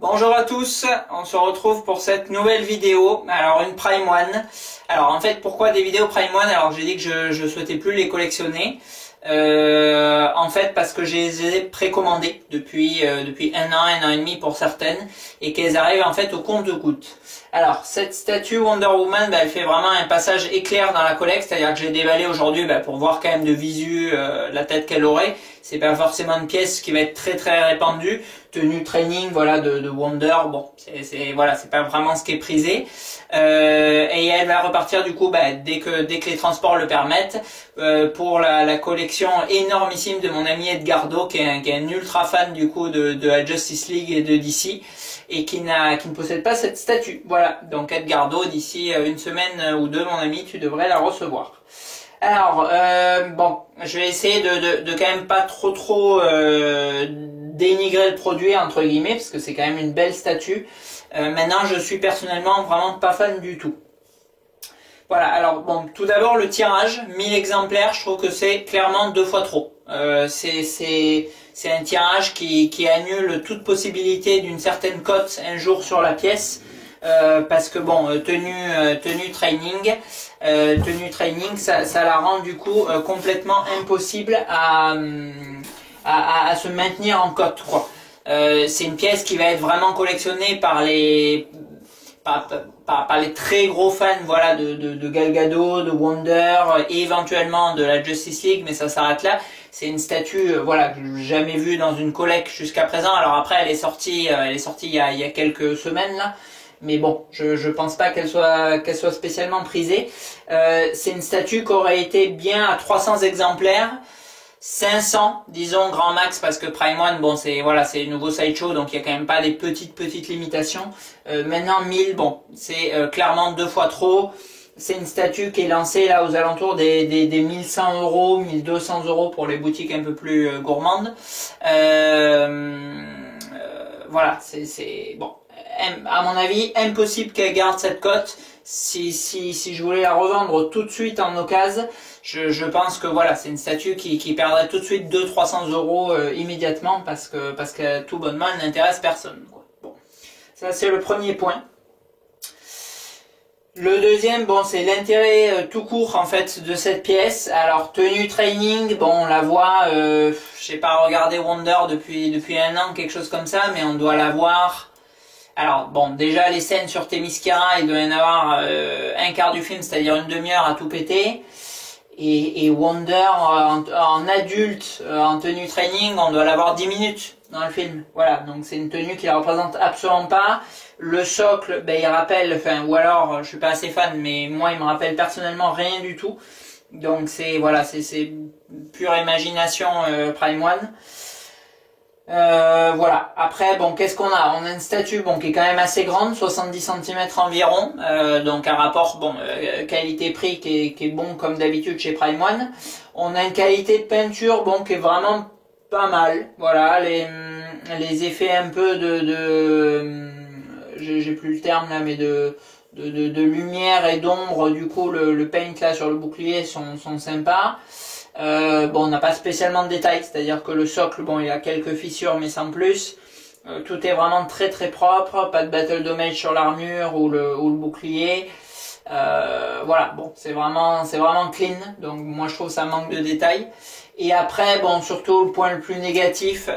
Bonjour à tous, on se retrouve pour cette nouvelle vidéo. Alors une Prime One. Alors en fait, pourquoi des vidéos Prime One? Alors j'ai dit que je souhaitais plus les collectionner. En fait parce que je les ai précommandées depuis un an et demi pour certaines, et qu'elles arrivent en fait au compte-gouttes. Alors cette statue Wonder Woman, elle fait vraiment un passage éclair dans la collecte, c'est-à-dire que j'ai déballé aujourd'hui pour voir quand même de visu la tête qu'elle aurait. C'est pas forcément une pièce qui va être très répandue. Tenue training, voilà, de Wonder, bon, voilà, c'est pas vraiment ce qui est prisé. Et elle va repartir du coup, dès que les transports le permettent, pour la collection énormissime de mon ami Edgardo, qui est un ultra fan du coup de la Justice League et de DC, et qui ne possède pas cette statue. Voilà, donc Edgardo, d'ici une semaine ou deux, mon ami, tu devrais la recevoir. Alors, bon, je vais essayer de quand même pas trop dénigrer le produit entre guillemets, parce que c'est quand même une belle statue. Maintenant, je suis personnellement vraiment pas fan du tout. Voilà, alors bon, tout d'abord le tirage, 1000 exemplaires, je trouve que c'est clairement 2 fois trop. C'est un tirage qui annule toute possibilité d'une certaine cote un jour sur la pièce. Parce que bon, tenue training, ça la rend du coup complètement impossible à se maintenir en cote, quoi. C'est une pièce qui va être vraiment collectionnée par les très gros fans, voilà, de Gal Gadot, de Wonder et éventuellement de la Justice League, mais ça s'arrête là. C'est une statue, voilà, que j'ai jamais vue dans une collecte jusqu'à présent. Alors après, elle est sortie il y a quelques semaines là. Mais bon, je pense pas qu'elle soit spécialement prisée. C'est une statue qui aurait été bien à 300 exemplaires, 500 disons grand max, parce que Prime One, bon, c'est nouveau sideshow, donc il y a quand même pas des petites limitations. Maintenant 1000, bon, c'est clairement 2 fois trop. C'est une statue qui est lancée là aux alentours des 1100 euros, 1200 euros pour les boutiques un peu plus gourmandes. Voilà, c'est bon. À mon avis, impossible qu'elle garde cette cote. Si je voulais la revendre tout de suite en occasion, je pense que voilà, c'est une statue qui perdrait tout de suite 200-300 euros immédiatement, parce que tout bonnement, elle n'intéresse personne, quoi. Bon, ça c'est le premier point. Le deuxième, bon, c'est l'intérêt tout court en fait de cette pièce. Alors tenue training, bon, on la voit, j'ai pas regardé Wonder depuis un an, quelque chose comme ça, mais on doit la voir. Alors bon, déjà les scènes sur Themyscira, il doit y en avoir un quart du film, c'est-à-dire une demi-heure à tout péter. Et Wonder en adulte, en tenue training, on doit l'avoir 10 minutes dans le film. Voilà, donc c'est une tenue qui la représente absolument pas. Le socle, il rappelle, enfin, ou alors je suis pas assez fan, mais moi il me rappelle personnellement rien du tout. Donc c'est voilà, c'est pure imagination Prime One. Voilà. Après, bon, qu'est-ce qu'on a? On a une statue, bon, qui est quand même assez grande, 70 cm environ, donc un rapport, bon, qualité-prix qui est bon comme d'habitude chez Prime One. On a une qualité de peinture, bon, qui est vraiment pas mal. Voilà, les effets un peu j'ai plus le terme là, mais de lumière et d'ombre, du coup, le paint là sur le bouclier sont sympas. Bon, on n'a pas spécialement de détails, c'est-à-dire que le socle, bon, il y a quelques fissures, mais sans plus. Tout est vraiment très propre, pas de battle damage sur l'armure ou le bouclier. Voilà, bon, c'est vraiment clean, donc moi je trouve ça manque de détails. Et après, bon, surtout le point le plus négatif,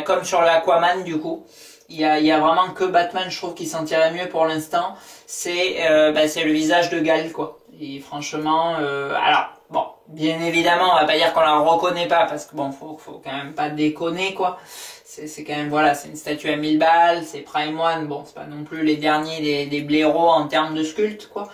comme sur l'Aquaman du coup, il y a vraiment que Batman, je trouve, qui s'en tirait mieux pour l'instant. C'est le visage de Gal, quoi. Et franchement, alors bon, bien évidemment, on va pas dire qu'on la reconnaît pas, parce que bon, faut quand même pas déconner, quoi. C'est quand même, voilà, c'est une statue à 1000 balles, c'est Prime One, bon, c'est pas non plus les derniers des blaireaux en termes de sculpte, quoi.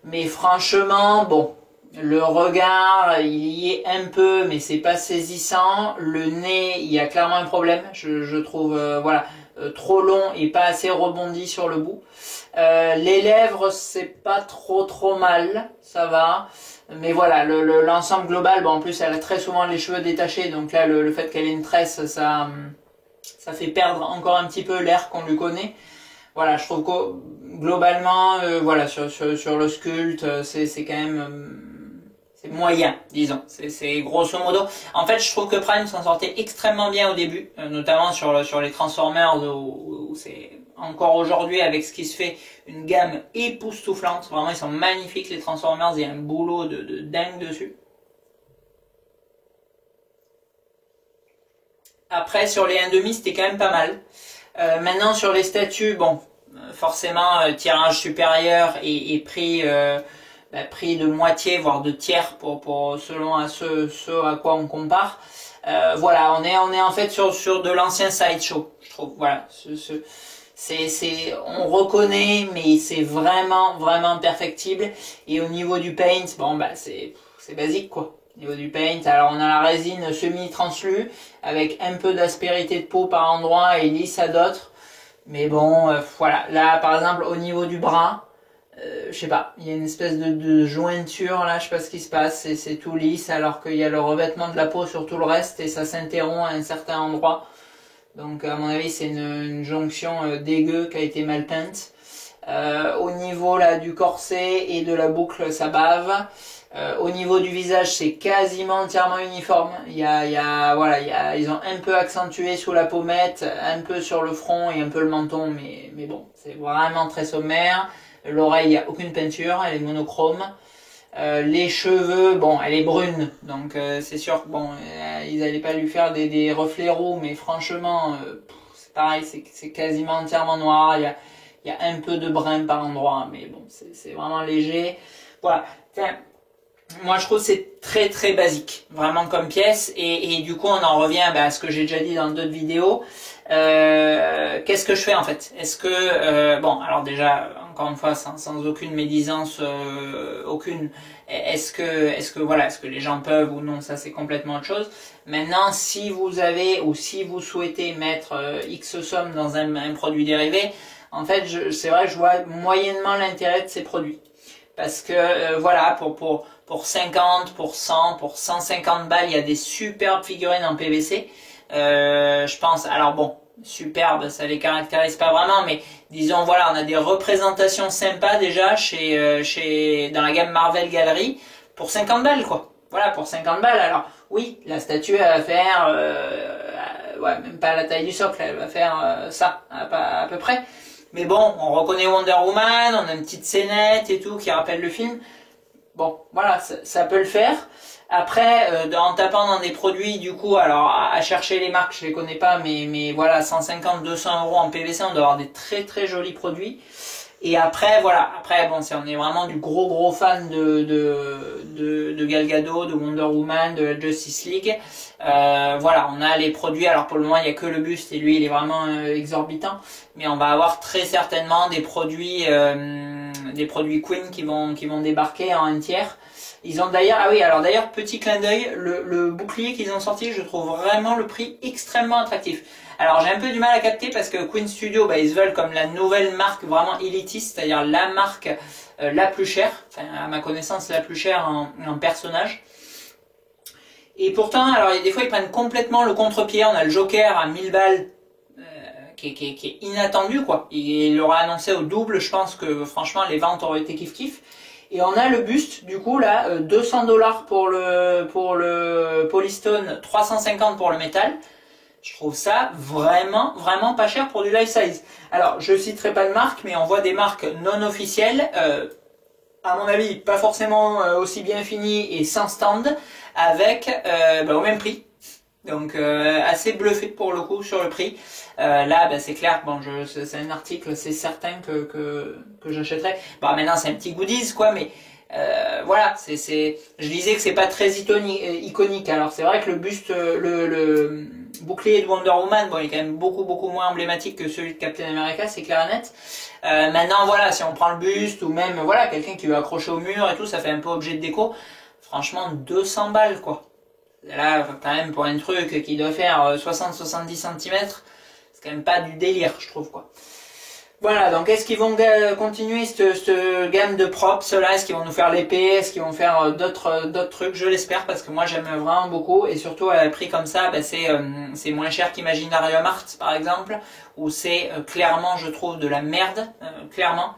Mais franchement, bon, le regard, il y est un peu, mais c'est pas saisissant. Le nez, il y a clairement un problème, je trouve, voilà, trop long et pas assez rebondi sur le bout. Les lèvres, c'est pas trop mal, ça va. Mais voilà, l'ensemble global, bon, en plus elle a très souvent les cheveux détachés, donc là le fait qu'elle ait une tresse, ça fait perdre encore un petit peu l'air qu'on lui connaît. Voilà, je trouve que globalement, voilà, sur le sculpte, c'est quand même c'est moyen, disons. C'est grosso modo. En fait, je trouve que Prime s'en sortait extrêmement bien au début, notamment sur les Transformers où c'est encore aujourd'hui avec ce qui se fait une gamme époustouflante. Vraiment, ils sont magnifiques les Transformers, il y a un boulot de dingue dessus. Après, sur les 1,5, c'était quand même pas mal. Maintenant, sur les statues, bon, forcément, tirage supérieur et prix, prix de moitié, voire de tiers selon à ce à quoi on compare. Voilà, on est en fait sur de l'ancien sideshow, je trouve. Voilà, on reconnaît, mais c'est vraiment perfectible. Et au niveau du paint, bon bah c'est basique quoi. Au niveau du paint, alors on a la résine semi-translue avec un peu d'aspérité de peau par endroit et lisse à d'autres. Mais bon, voilà. Là, par exemple, au niveau du bras, je sais pas, il y a une espèce de jointure là, je sais pas ce qui se passe, c'est tout lisse alors qu'il y a le revêtement de la peau sur tout le reste et ça s'interrompt à un certain endroit. Donc à mon avis c'est une jonction dégueu qui a été mal peinte. Au niveau là du corset et de la boucle ça bave. Au niveau du visage c'est quasiment entièrement uniforme. Ils ont un peu accentué sous la pommette, un peu sur le front et un peu le menton, mais bon, c'est vraiment très sommaire. L'oreille, il n'y a aucune peinture, elle est monochrome. Les cheveux, bon, elle est brune, donc c'est sûr que bon, ils n'allaient pas lui faire des reflets roux, mais franchement, c'est pareil, c'est quasiment entièrement noir. Il y a un peu de brun par endroit, mais bon, c'est vraiment léger. Voilà. Enfin, moi je trouve que c'est très basique, vraiment comme pièce, et du coup on en revient à ce que j'ai déjà dit dans d'autres vidéos. Qu'est-ce que je fais en fait? Est-ce que bon, alors déjà encore une fois sans aucune médisance aucune, est-ce que les gens peuvent ou non, ça c'est complètement autre chose. Maintenant, si vous avez ou si vous souhaitez mettre X somme dans un produit dérivé, en fait c'est vrai que je vois moyennement l'intérêt de ces produits. Parce que voilà, pour 50, pour 100, pour 150 balles, il y a des superbes figurines en PVC. Je pense, alors bon, superbes, ça les caractérise pas vraiment, mais disons voilà, on a des représentations sympas déjà dans la gamme Marvel Gallery pour 50 balles quoi. Voilà, pour 50 balles. Alors oui, la statue elle va faire, ouais, même pas la taille du socle, elle va faire ça à peu près. Mais bon, on reconnaît Wonder Woman, on a une petite scénette et tout qui rappelle le film. Bon, voilà, ça peut le faire. Après, en tapant dans des produits, du coup, alors à chercher les marques, je les connais pas, mais voilà, 150, 200 euros en PVC, on doit avoir des très jolis produits. Et après, voilà, bon, si on est vraiment du gros fan de Gal Gadot, de Wonder Woman, de la Justice League, voilà, on a les produits. Alors pour le moment, il n'y a que le buste et lui, il est vraiment exorbitant. Mais on va avoir très certainement des produits Queen qui vont débarquer en un tiers. Ils ont d'ailleurs, ah oui, alors d'ailleurs, petit clin d'œil, le bouclier qu'ils ont sorti, je trouve vraiment le prix extrêmement attractif. Alors j'ai un peu du mal à capter parce que Queen Studio, ils se veulent comme la nouvelle marque vraiment élitiste, c'est-à-dire la marque la plus chère, enfin à ma connaissance la plus chère en personnage. Et pourtant, alors des fois ils prennent complètement le contre-pied, on a le Joker à 1000 balles, qui est inattendu quoi. Il l'aura annoncé au double, je pense que franchement les ventes auraient été kiff. Et on a le buste, du coup là, 200 $ pour le Polystone, 350 pour le métal. Je trouve ça vraiment pas cher pour du life size. Alors, je citerai pas de marque, mais on voit des marques non officielles, à mon avis, pas forcément aussi bien finies et sans stand, avec au même prix. Donc assez bluffé pour le coup sur le prix. Là, c'est clair. Bon, c'est un article, c'est certain que j'achèterai. Bon, maintenant c'est un petit goodies quoi, mais voilà, je disais que c'est pas très iconique. Alors c'est vrai que le buste, le bouclier de Wonder Woman, bon, il est quand même beaucoup moins emblématique que celui de Captain America, c'est clair et net. Maintenant voilà, si on prend le buste ou même voilà quelqu'un qui veut accrocher au mur et tout, ça fait un peu objet de déco. Franchement, 200 balles quoi. Là, quand même, pour un truc qui doit faire 60-70 cm, c'est quand même pas du délire, je trouve, quoi. Voilà, donc est-ce qu'ils vont continuer cette gamme de props là? Est-ce qu'ils vont nous faire l'épée? Est-ce qu'ils vont faire d'autres trucs? Je l'espère, parce que moi j'aime vraiment beaucoup, et surtout à un prix comme ça, c'est moins cher qu'Imaginarium Art, par exemple, où c'est clairement, je trouve, de la merde, clairement.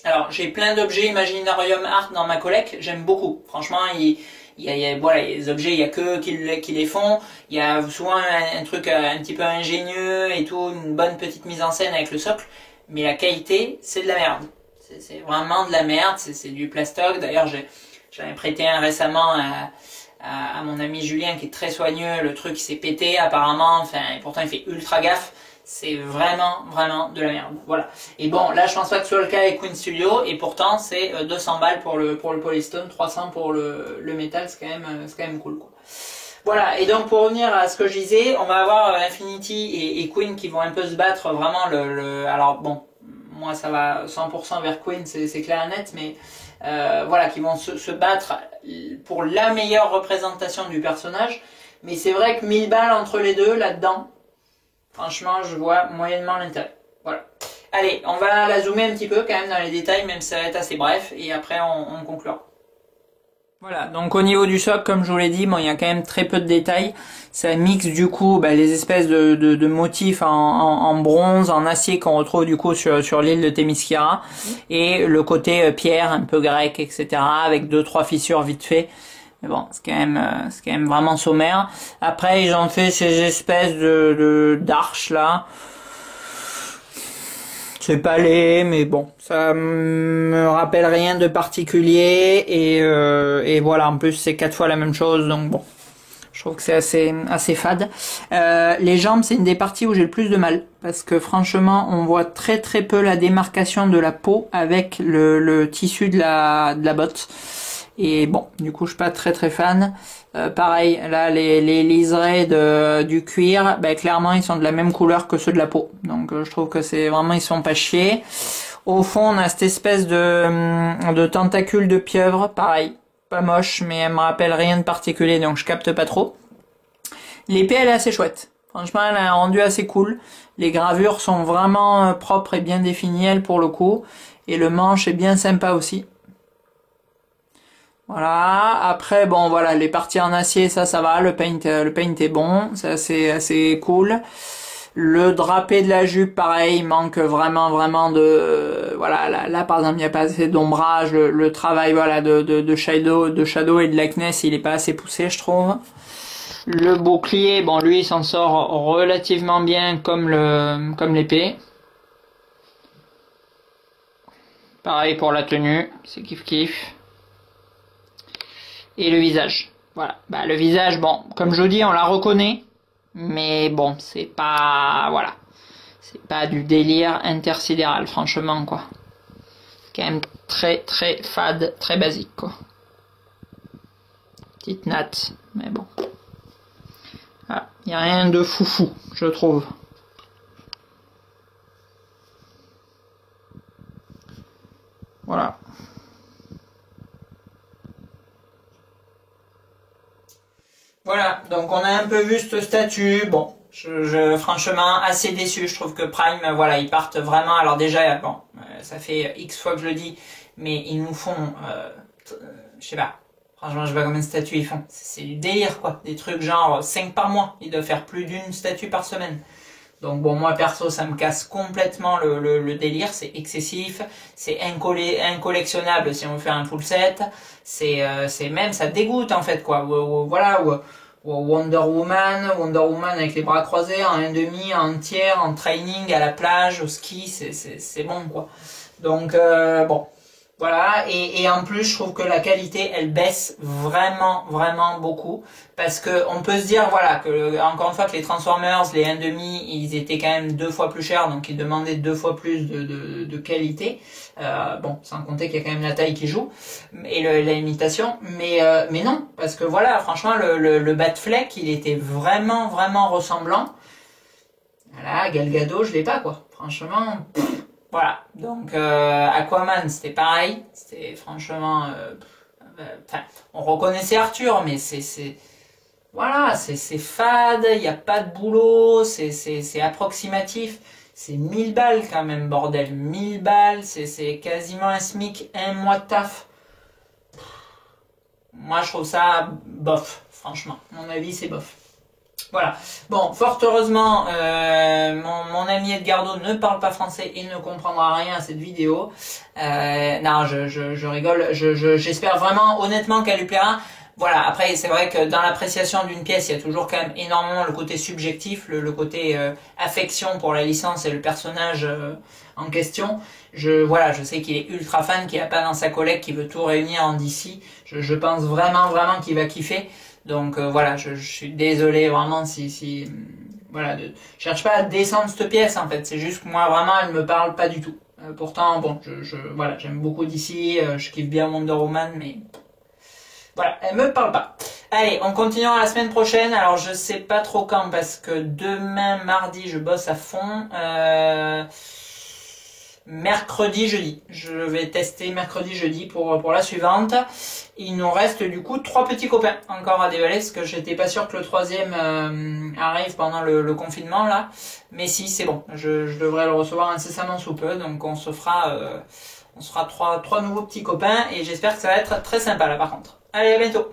Alors, j'ai plein d'objets Imaginarium Art dans ma collecte, j'aime beaucoup. Franchement, voilà, les objets, il y a que qui les font. Il y a souvent un truc un petit peu ingénieux et tout, une bonne petite mise en scène avec le socle. Mais la qualité, c'est de la merde. C'est vraiment de la merde, c'est du plastoc. D'ailleurs, j'en ai prêté un récemment à mon ami Julien qui est très soigneux. Le truc il s'est pété apparemment, enfin, et pourtant il fait ultra gaffe. C'est vraiment, vraiment de la merde. Voilà. Et bon, là je pense pas que ce soit le cas avec Queen Studio, et pourtant c'est 200 balles pour le Polystone, 300 pour le métal, c'est quand même cool, quoi. Voilà, et donc pour revenir à ce que je disais, on va avoir Infinity et Queen qui vont un peu se battre vraiment alors bon, moi ça va 100% vers Queen, c'est clair et net, mais voilà, qui vont se battre pour la meilleure représentation du personnage. Mais c'est vrai que 1000 balles entre les deux là-dedans, franchement je vois moyennement l'intérêt. Voilà. Allez, on va la zoomer un petit peu quand même dans les détails, même si ça va être assez bref, et après on conclura. Voilà, donc au niveau du socle, comme je vous l'ai dit, bon, il y a quand même très peu de détails. Ça mixe du coup les espèces de motifs en bronze, en acier qu'on retrouve du coup sur l'île de Themyscira, et le côté pierre un peu grec, etc., avec 2-3 fissures vite fait. Mais bon, c'est quand même vraiment sommaire. Après, ils ont fait ces espèces d'arches là. C'est pas laid, mais bon, ça me rappelle rien de particulier, et voilà, en plus c'est 4 fois la même chose, donc bon, je trouve que c'est assez fade. Les jambes, c'est une des parties où j'ai le plus de mal, parce que franchement, on voit très très peu la démarcation de la peau avec le tissu de la botte. Et bon, du coup, je suis pas très très fan. Pareil, là, les liserés du cuir, clairement, ils sont de la même couleur que ceux de la peau. Donc, je trouve que c'est vraiment, ils sont pas chiés. Au fond, on a cette espèce de tentacule de pieuvre, pareil, pas moche, mais elle me rappelle rien de particulier, donc je capte pas trop. L'épée, elle est assez chouette. Franchement, elle a un rendu assez cool. Les gravures sont vraiment propres et bien définies, elle, pour le coup. Et le manche est bien sympa aussi. Voilà, après bon voilà, les parties en acier, ça va, le paint est bon, c'est assez cool. Le drapé de la jupe, pareil, il manque vraiment de voilà, là par exemple, il n'y a pas assez d'ombrage, le travail voilà de shadow et de likeness, il est pas assez poussé, je trouve. Le bouclier, bon lui il s'en sort relativement bien comme l'épée. Pareil pour la tenue, c'est kiff. Et le visage, voilà. Le visage, bon, comme je vous dis, on la reconnaît, mais bon, c'est pas, voilà, c'est pas du délire intersidéral, franchement, quoi. C'est quand même très fade, très basique, quoi. Petite natte, mais bon. Voilà, y a rien de foufou, je trouve. Voilà. Voilà, donc on a un peu vu ce statut. Bon, franchement assez déçu. Je trouve que Prime, voilà, ils partent vraiment. Alors déjà, bon, ça fait X fois que je le dis, mais ils nous font, je sais pas. Franchement, je sais pas combien de statues ils font. C'est du délire, quoi. Des trucs genre 5 par mois. Ils doivent faire plus d'une statue par semaine. Donc bon, moi perso, ça me casse complètement le délire. C'est excessif. C'est incollectionnable si on veut faire un full set. C'est même, ça dégoûte en fait, quoi. Voilà, Wonder Woman avec les bras croisés, en 1/2, en tiers, en training, à la plage, au ski, c'est bon, quoi. Donc bon. Voilà, et en plus je trouve que la qualité elle baisse vraiment beaucoup, parce que on peut se dire voilà que encore une fois que les Transformers, les 1/2, ils étaient quand même 2 fois plus chers, donc ils demandaient 2 fois plus de qualité. Bon, sans compter qu'il y a quand même la taille qui joue et la limitation, mais non, parce que voilà, franchement le Batfleck il était vraiment ressemblant. Voilà, Gal Gadot je l'ai pas, quoi, franchement. Voilà, donc Aquaman c'était pareil, c'était franchement, on reconnaissait Arthur, mais voilà, c'est fade, il n'y a pas de boulot, c'est approximatif, c'est 1000 balles quand même, bordel, 1000 balles, c'est quasiment un SMIC, un mois de taf. Moi je trouve ça bof, franchement, mon avis c'est bof. Voilà. Bon, fort heureusement, mon ami Edgardo ne parle pas français et ne comprendra rien à cette vidéo. Non, je rigole. J'espère vraiment, honnêtement, qu'elle lui plaira. Voilà, après c'est vrai que dans l'appréciation d'une pièce, il y a toujours quand même énormément le côté subjectif, le côté affection pour la licence et le personnage en question. Voilà, je sais qu'il est ultra fan, qu'il a pas dans sa collecte, qu'il veut tout réunir en DC. Je pense vraiment qu'il va kiffer. Donc voilà, je suis désolé vraiment si voilà, je cherche pas à descendre cette pièce en fait. C'est juste que moi vraiment elle me parle pas du tout. Pourtant bon, voilà, j'aime beaucoup DC, je kiffe bien Wonder Woman, mais voilà, elle me parle pas. Allez, on continue la semaine prochaine. Alors je sais pas trop quand parce que demain mardi je bosse à fond. Mercredi, jeudi. Je vais tester mercredi, jeudi pour la suivante. Il nous reste du coup 3 petits copains encore à dévaler parce que j'étais pas sûr que le troisième arrive pendant le confinement là. Mais si, c'est bon. Je devrais le recevoir incessamment sous peu. Donc on se fera trois nouveaux petits copains et j'espère que ça va être très sympa là par contre. Allez, à bientôt.